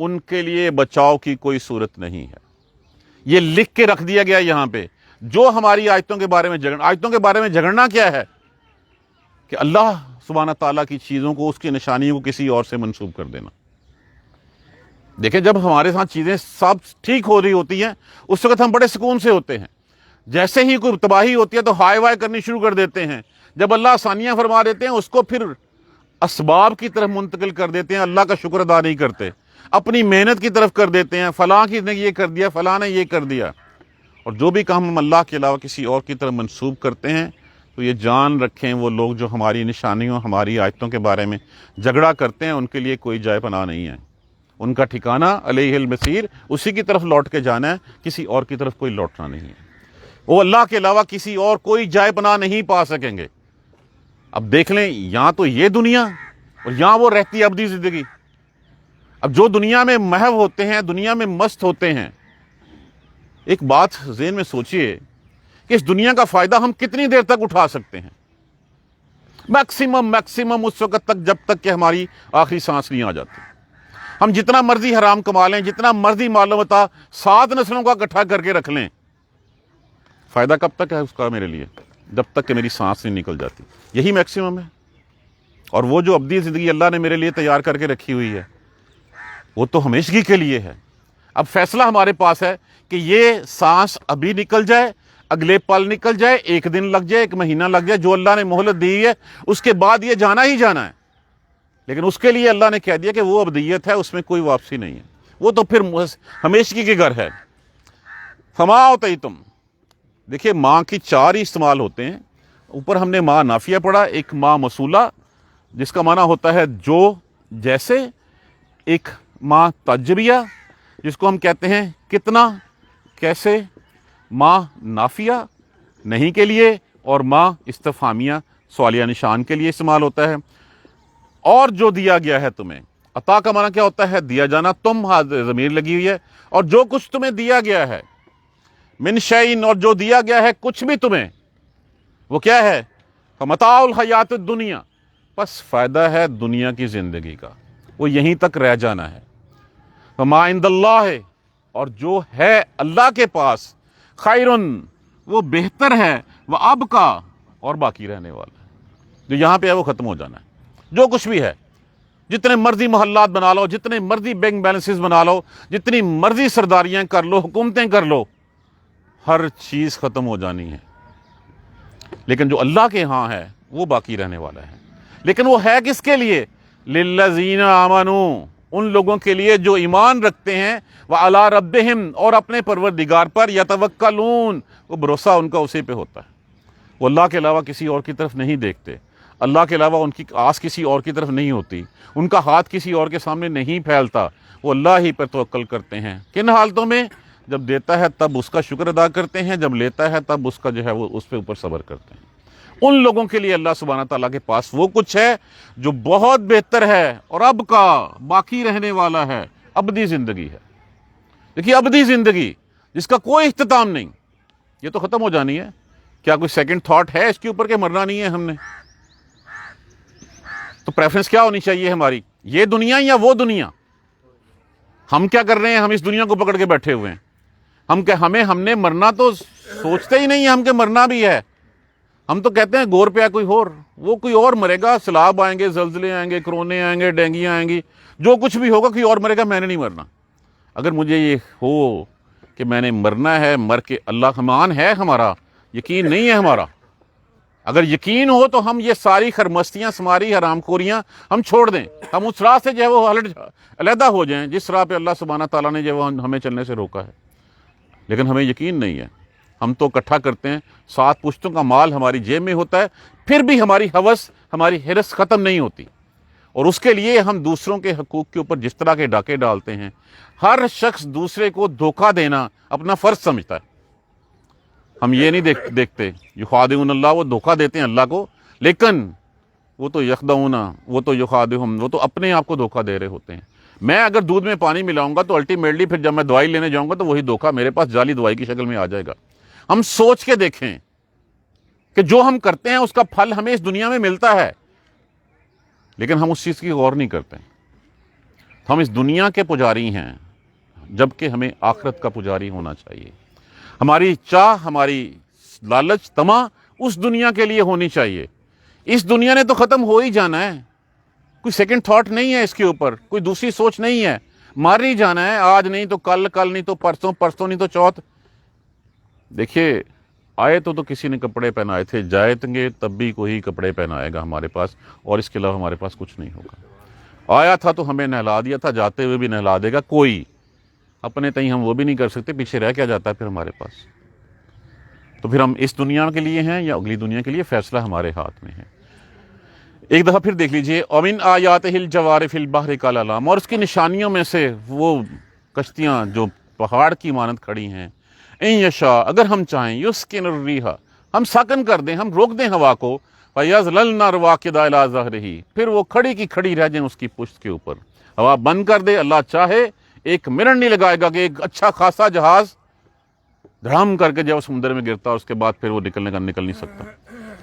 ان کے لیے بچاؤ کی کوئی صورت نہیں ہے۔ یہ لکھ کے رکھ دیا گیا یہاں پہ۔ جو ہماری آیتوں کے بارے میں آیتوں کے بارے میں جھگڑنا کیا ہے کہ اللہ سبحانہ تعالیٰ کی چیزوں کو، اس کی نشانیوں کو کسی اور سے منسوب کر دینا۔ دیکھیں جب ہمارے ساتھ چیزیں سب ٹھیک ہو رہی ہوتی ہیں اس وقت ہم بڑے سکون سے ہوتے ہیں، جیسے ہی کوئی تباہی ہوتی ہے تو ہائے وائے کرنی شروع کر دیتے ہیں۔ جب اللہ آسانیاں فرما دیتے ہیں اس کو پھر اسباب کی طرف منتقل کر دیتے ہیں، اللہ کا شکر ادا نہیں کرتے، اپنی محنت کی طرف کر دیتے ہیں، فلاں کی نے یہ کر دیا، فلاں نے یہ کر دیا۔ اور جو بھی کام ہم اللہ کے علاوہ کسی اور کی طرف منسوب کرتے ہیں تو یہ جان رکھیں وہ لوگ جو ہماری نشانیوں، ہماری آیتوں کے بارے میں جھگڑا کرتے ہیں ان کے لیے کوئی جائے پناہ نہیں ہے۔ ان کا ٹھکانہ علیہ المصیر، اسی کی طرف لوٹ کے جانا ہے، کسی اور کی طرف کوئی لوٹنا نہیں ہے۔ وہ اللہ کے علاوہ کسی اور کوئی جائے پناہ نہیں پا سکیں گے۔ اب دیکھ لیں یہاں تو یہ دنیا اور یہاں وہ رہتی ابدی زندگی۔ اب جو دنیا میں محو ہوتے ہیں، دنیا میں مست ہوتے ہیں، ایک بات ذہن میں سوچئے کہ اس دنیا کا فائدہ ہم کتنی دیر تک اٹھا سکتے ہیں؟ میکسیمم اس وقت تک جب تک کہ ہماری آخری سانس نہیں آ جاتی۔ ہم جتنا مرضی حرام کما لیں، جتنا مرضی مال و متاع 7 نسلوں کا اکٹھا کر کے رکھ لیں، فائدہ کب تک ہے اس کا میرے لیے؟ جب تک کہ میری سانس نہیں نکل جاتی۔ یہی میکسیمم ہے۔ اور وہ جو ابدی زندگی اللہ نے میرے لیے تیار کر کے رکھی ہوئی ہے وہ تو ہمیشگی کے لیے ہے۔ اب فیصلہ ہمارے پاس ہے کہ یہ سانس ابھی نکل جائے، اگلے پل نکل جائے، 1 دن لگ جائے، 1 مہینہ لگ جائے، جو اللہ نے مہلت دی ہے اس کے بعد یہ جانا ہی جانا ہے۔ لیکن اس کے لیے اللہ نے کہہ دیا کہ وہ ابدیت ہے، اس میں کوئی واپسی نہیں ہے، وہ تو پھر ہمیشگی کے گھر ہے۔ فما اوتیتم، دیکھیے ماں کی 4 ہی استعمال ہوتے ہیں۔ اوپر ہم نے ماں نافیہ پڑھا، ایک ماں موصولہ جس کا معنی ہوتا ہے جو، جیسے، ایک ماں تجریہ جس کو ہم کہتے ہیں کتنا، کیسے، ماں نافیہ نہیں کے لیے، اور ماں استفہامیہ سوالیہ نشان کے لیے استعمال ہوتا ہے۔ اور جو دیا گیا ہے تمہیں، عطا کا معنی کیا ہوتا ہے؟ دیا جانا۔ تم ضمیر لگی ہوئی ہے، اور جو کچھ تمہیں دیا گیا ہے، من شیئن، اور جو دیا گیا ہے کچھ بھی تمہیں، وہ کیا ہے؟ فمتاع الحیات الدنیا، بس فائدہ ہے دنیا کی زندگی کا، وہ یہیں تک رہ جانا ہے۔ وما عند اللہ، اور جو ہے اللہ کے پاس، خیرن، وہ بہتر ہے، وہ ابقا، اور باقی رہنے والا ہے۔ جو یہاں پہ ہے وہ ختم ہو جانا ہے۔ جو کچھ بھی ہے، جتنے مرضی محلات بنا لو، جتنے مرضی بینک بیلنسز بنا لو، جتنی مرضی سرداریاں کر لو، حکومتیں کر لو، ہر چیز ختم ہو جانی ہے۔ لیکن جو اللہ کے ہاں ہے وہ باقی رہنے والا ہے۔ لیکن وہ ہے کس کے لیے؟ للذین آمنوا، ان لوگوں کے لیے جو ایمان رکھتے ہیں، وعلی ربہم، اور اپنے پروردگار پر، یتوکلون، وہ بھروسہ ان کا اسی پہ ہوتا ہے۔ وہ اللہ کے علاوہ کسی اور کی طرف نہیں دیکھتے، اللہ کے علاوہ ان کی آس کسی اور کی طرف نہیں ہوتی، ان کا ہاتھ کسی اور کے سامنے نہیں پھیلتا، وہ اللہ ہی پر توکل کرتے ہیں۔ کن حالتوں میں؟ جب دیتا ہے تب اس کا شکر ادا کرتے ہیں، جب لیتا ہے تب اس کا جو ہے وہ اس پہ اوپر صبر کرتے ہیں۔ ان لوگوں کے لیے اللہ سبحانہ تعالیٰ کے پاس وہ کچھ ہے جو بہت بہتر ہے، اور اب کا باقی رہنے والا ہے، ابدی زندگی ہے۔ دیکھیے ابدی زندگی جس کا کوئی اختتام نہیں، یہ تو ختم ہو جانی ہے۔ کیا کوئی سیکنڈ تھاٹ ہے اس کے اوپر کہ مرنا نہیں ہے ہم نے؟ تو پریفرنس کیا ہونی چاہیے ہماری؟ یہ دنیا یا وہ دنیا؟ ہم کیا کر رہے ہیں؟ ہم اس دنیا کو پکڑ کے بیٹھے ہوئے ہیں۔ ہم نے مرنا تو سوچتے ہی نہیں ہم کہ مرنا بھی ہے۔ ہم تو کہتے ہیں گور پہ ہے کوئی اور، وہ کوئی اور مرے گا، سیلاب آئیں گے، زلزلے آئیں گے، کرونے آئیں گے، ڈینگیاں آئیں گی، جو کچھ بھی ہوگا کوئی اور مرے گا، میں نے نہیں مرنا۔ اگر مجھے یہ ہو کہ میں نے مرنا ہے، مر کے اللہ خمان ہے ہمارا، یقین نہیں ہے ہمارا، اگر یقین ہو تو ہم یہ ساری خرمستیاں، سماری حرام خوریاں ہم چھوڑ دیں، ہم اس راہ سے جو ہے وہ علیحدہ ہو جائیں جس راہ پہ اللہ سبحانہ تعالیٰ نے جو وہ ہمیں چلنے سے روکا ہے۔ لیکن ہمیں یقین نہیں ہے، ہم تو اکٹھا کرتے ہیں، 7 پشتوں کا مال ہماری جیب میں ہوتا ہے، پھر بھی ہماری ہوس، ہماری حرص ختم نہیں ہوتی، اور اس کے لیے ہم دوسروں کے حقوق کے اوپر جس طرح کے ڈاکے ڈالتے ہیں۔ ہر شخص دوسرے کو دھوکہ دینا اپنا فرض سمجھتا ہے۔ ہم یہ نہیں دیکھتے یخادعون اللہ، وہ دھوکہ دیتے ہیں اللہ کو، لیکن وہ تو یخدعون، وہ تو یخادعہم، وہ تو اپنے آپ کو دھوکہ دے رہے ہوتے ہیں۔ میں اگر دودھ میں پانی ملاؤں گا تو الٹیمیٹلی پھر جب میں دوائی لینے جاؤں گا تو وہی دھوکہ میرے پاس جعلی دوائی کی شکل میں آ جائے گا۔ ہم سوچ کے دیکھیں کہ جو ہم کرتے ہیں اس کا پھل ہمیں اس دنیا میں ملتا ہے، لیکن ہم اس چیز کی غور نہیں کرتے۔ ہم اس دنیا کے پجاری ہیں جبکہ ہمیں آخرت کا پجاری ہونا چاہیے. ہماری چاہ، ہماری لالچ، طمع اس دنیا کے لیے ہونی چاہیے. اس دنیا نے تو ختم ہو ہی جانا ہے، کوئی سیکنڈ تھاٹ نہیں ہے اس کے اوپر، کوئی دوسری سوچ نہیں ہے. مار ہی جانا ہے، آج نہیں تو کل، کل نہیں تو پرسوں، پرسوں نہیں تو چوتھ. دیکھیے آئے تو کسی نے کپڑے پہنائے تھے، جائیں گے تب بھی کوئی کپڑے پہنائے گا ہمارے پاس، اور اس کے علاوہ ہمارے پاس کچھ نہیں ہوگا. آیا تھا تو ہمیں نہلا دیا تھا، جاتے ہوئے بھی نہلا دے گا کوئی. اپنے تئیں ہم وہ بھی نہیں کر سکتے، پیچھے رہ کیا جاتا ہے پھر ہمارے پاس. تو پھر ہم اس دنیا کے لیے ہیں یا اگلی دنیا کے لیے، فیصلہ ہمارے ہاتھ میں ہے. ایک دفعہ پھر دیکھ لیجئے، وَمِنْ آیَاتِهِ الْجَوَارِ فِي الْبَحْرِ كَالْأَعْلَامِ، اور اس کی نشانیوں میں سے وہ کشتیاں جو پہاڑ کی مانند کھڑی ہیں. اِن یشاء، اگر ہم چاہیں، یسکن الرِّیحَ، ہم ساکن کر دیں، ہم روک دیں ہوا کو. فَيَظْلَلْنَ رَوَاكِدَ عَلَىٰ ظَهْرِهِ، پھر وہ کھڑی کی کھڑی رہ جائیں اس کی پشت کے اوپر. ہوا بند کر دے، اللہ چاہے ایک منٹ نہیں لگائے گا کہ ایک اچھا خاصا جہاز دھڑام کر کے جب سمندر میں گرتا، اس کے بعد پھر وہ نکل نہیں سکتا.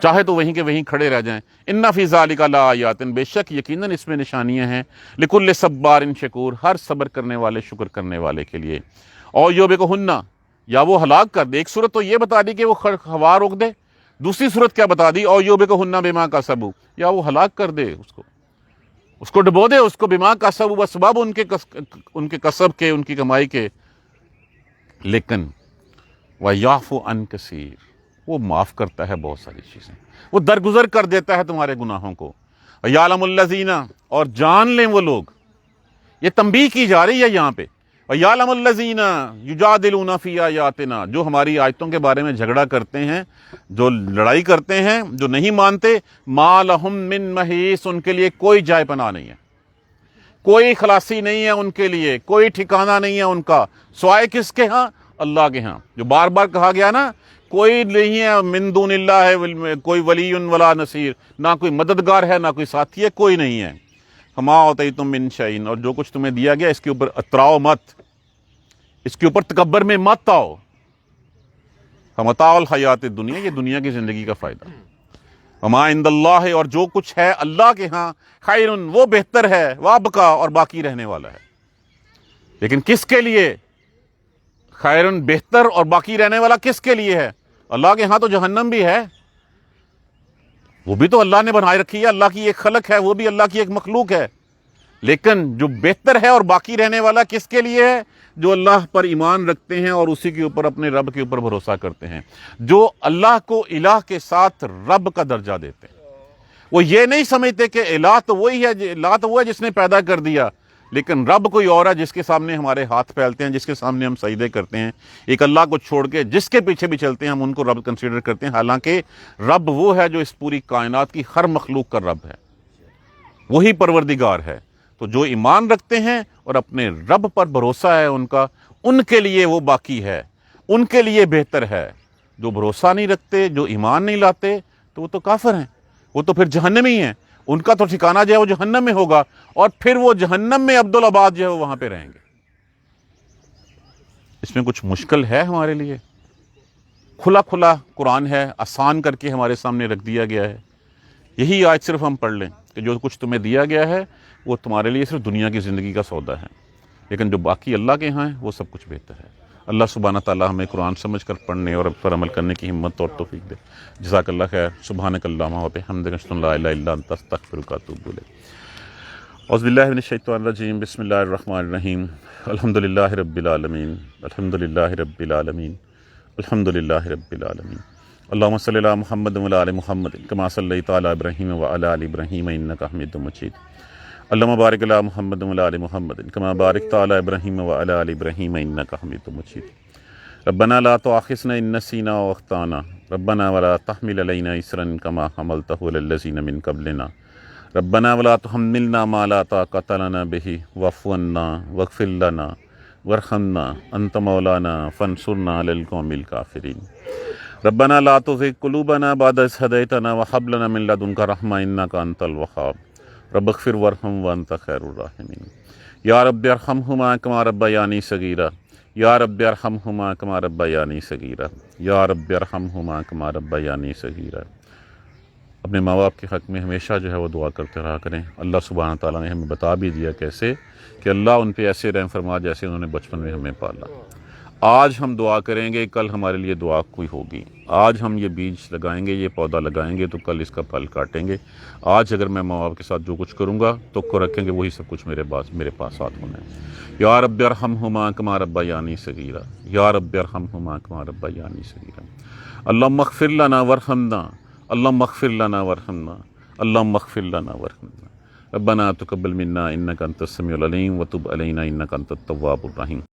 چاہے تو وہیں کے وہیں کھڑے رہ جائیں. اِنَّ فِي ذَلِكَ لَآيَاتٍ، بے شک یقیناً اس میں نشانیاں ہیں. لِكُلِّ صَبَّارٍ شَكُورٍ، ہر صبر کرنے والے، شکر کرنے والے کے لیے. اور یوبِقُہُنَّ، یا وہ ہلاک کر دے. ایک صورت تو یہ بتا دی کہ وہ ہوا روک دے، دوسری صورت کیا بتا دی؟ اور یوبِقُہُنَّ بِمَا کَسَبُوا، یا وہ ہلاک کر دے، اس کو ڈبو دے، اس کو بِمَا کَسَبُوا، بسبب ان کے کسب کے، ان کی کمائی کے. لیکن وَيَعْفُو عَنْ كَثِيرٍ، وہ معاف کرتا ہے بہت ساری چیزیں، وہ درگزر کر دیتا ہے تمہارے گناہوں کو. وَيَعْلَمُ الَّذِينَ، اور جان لیں وہ لوگ، یہ تنبیہ کی جا رہی ہے یہاں پہ. وَيَعْلَمُ الَّذِينَ يُجَادِلُونَ فِي آيَاتِنَا، جو ہماری آیتوں کے بارے میں جھگڑا کرتے ہیں، جو لڑائی کرتے ہیں، جو نہیں مانتے. مَا لَهُم مِّن مَحِيصٍ، ان کے لیے کوئی جائے پناہ نہیں ہے، کوئی خلاصی نہیں ہے ان کے لیے، کوئی ٹھکانہ نہیں ہے ان کا، سوائے کس کے ہاں؟ اللہ کے ہاں. جو بار بار کہا گیا نا، کوئی نہیں ہے من دون اللہ ہے، کوئی ولی ولا نصیر، نہ کوئی مددگار ہے، نہ کوئی ساتھی ہے، کوئی نہیں ہے. فما اوتیتم من شیء، اور جو کچھ تمہیں دیا گیا اس کے اوپر اتراؤ مت، اس کے اوپر تکبر میں مت آؤ. فمتاع الحیات الدنیا، یہ دنیا کی زندگی کا فائدہ. وما عند اللہ، اور جو کچھ ہے اللہ کے ہاں، خیر، وہ بہتر ہے، وابقا، اور باقی رہنے والا ہے. لیکن کس کے لیے خیر، بہتر اور باقی رہنے والا کس کے لیے ہے؟ اللہ کے ہاں تو جہنم بھی ہے، وہ بھی تو اللہ نے بنائے رکھی ہے، اللہ کی ایک خلق ہے، وہ بھی اللہ کی ایک مخلوق ہے. لیکن جو بہتر ہے اور باقی رہنے والا کس کے لیے ہے؟ جو اللہ پر ایمان رکھتے ہیں اور اسی کے اوپر، اپنے رب کے اوپر بھروسہ کرتے ہیں، جو اللہ کو الہ کے ساتھ رب کا درجہ دیتے ہیں. وہ یہ نہیں سمجھتے کہ الہ تو وہی ہے، الہ تو وہ ہے جس نے پیدا کر دیا، لیکن رب کوئی اور ہے جس کے سامنے ہمارے ہاتھ پھیلتے ہیں، جس کے سامنے ہم سجدے کرتے ہیں. ایک اللہ کو چھوڑ کے جس کے پیچھے بھی چلتے ہیں ہم ان کو رب کنسیڈر کرتے ہیں، حالانکہ رب وہ ہے جو اس پوری کائنات کی ہر مخلوق کا رب ہے، وہی پروردگار ہے. تو جو ایمان رکھتے ہیں اور اپنے رب پر بھروسہ ہے ان کا، ان کے لیے وہ باقی ہے، ان کے لیے بہتر ہے. جو بھروسہ نہیں رکھتے، جو ایمان نہیں لاتے، تو وہ تو کافر ہیں، وہ تو پھر جہنمی ہیں. ان کا تو ٹھکانہ جو ہے وہ جہنم میں ہوگا، اور پھر وہ جہنم میں عبدالآباد جو ہے وہاں پہ رہیں گے. اس میں کچھ مشکل ہے ہمارے لیے؟ کھلا کھلا قرآن ہے، آسان کر کے ہمارے سامنے رکھ دیا گیا ہے. یہی آج صرف ہم پڑھ لیں کہ جو کچھ تمہیں دیا گیا ہے وہ تمہارے لیے صرف دنیا کی زندگی کا سودا ہے، لیکن جو باقی اللہ کے ہاں ہے وہ سب کچھ بہتر ہے. اللہ سبحانہ تعالیٰ ہمیں قرآن سمجھ کر پڑھنے اور پر عمل کرنے کی ہمت اور توفیق دے. جزاک اللہ خیر. سبحانک اللہم و بحمدک، اشہد ان لا الہ الا انت، استغفرک و اتوب الیک. اعوذ باللہ من الشیطان الرجیم، بسم اللہ الرحمن الرحیم. الحمد للہ رب العالمین، الحمد للہ رب العالمین، الحمد للہ رب العالمین. اللہم صلی علی محمد وعلی آل محمد کما صلیت علی ابراہیم وعلی آل ابراہیم انک حمید مجید. اللہم بارک علی محمد وعلی آل محمد کما بارکت علی ابراہیم وعلی آل ابراہیم انک حمید مجید. ربنا لا تؤاخذنا ان نسینا او اخطانا، ربنا ولا تحمل علینا اصرا کما حملته علی الذین من قبلنا، ربنا ولا تحملنا ما لا طاقۃ لنا به واعف عنا واغفر لنا وارحمنا انت مولانا فانصرنا علی القوم الکافرین. ربنا لا تزغ قلوبنا بعد إذ هديتنا وهب لنا من لدنك رحمة إنك أنت الوهاب. رب اغفر وارحم وأنت خير الراحمين. یا رب ارحمهما كما ربياني صغيرا، یا رب ارحمهما كما ربياني صغيرا، یا رب ارحمهما كما ربياني صغيرا. اپنے ماں باپ کے حق میں ہمیشہ جو ہے وہ دعا کرتے رہا کریں۔ اللہ سبحانہ تعالیٰ نے ہمیں بتا بھی دیا کیسے، کہ اللہ ان پہ ایسے رحم فرما جیسے انہوں نے بچپن میں ہمیں پالا۔ آج ہم دعا کریں گے، کل ہمارے لیے دعا کوئی ہوگی۔ آج ہم یہ بیج لگائیں گے، یہ پودا لگائیں گے، تو کل اس کا پھل کاٹیں گے۔ آج اگر میں ماں باپ کے ساتھ جو کچھ کروں گا تو کو رکھیں گے، وہی سب کچھ میرے پاس ساتھ ہونا ہے۔ یا رب ارحمہما کما ربیانی صغیرا، یا رب ارحمہما کما ربیانی صغیرا۔ اللہم اغفر لنا وارحمنا، اللہم اغفر لنا وارحمنا، اللہم اغفر لنا وارحمنا۔ ربنا تقبل منا انک انت السمیع العلیم وتب علینا انک انت التواب الرحیم۔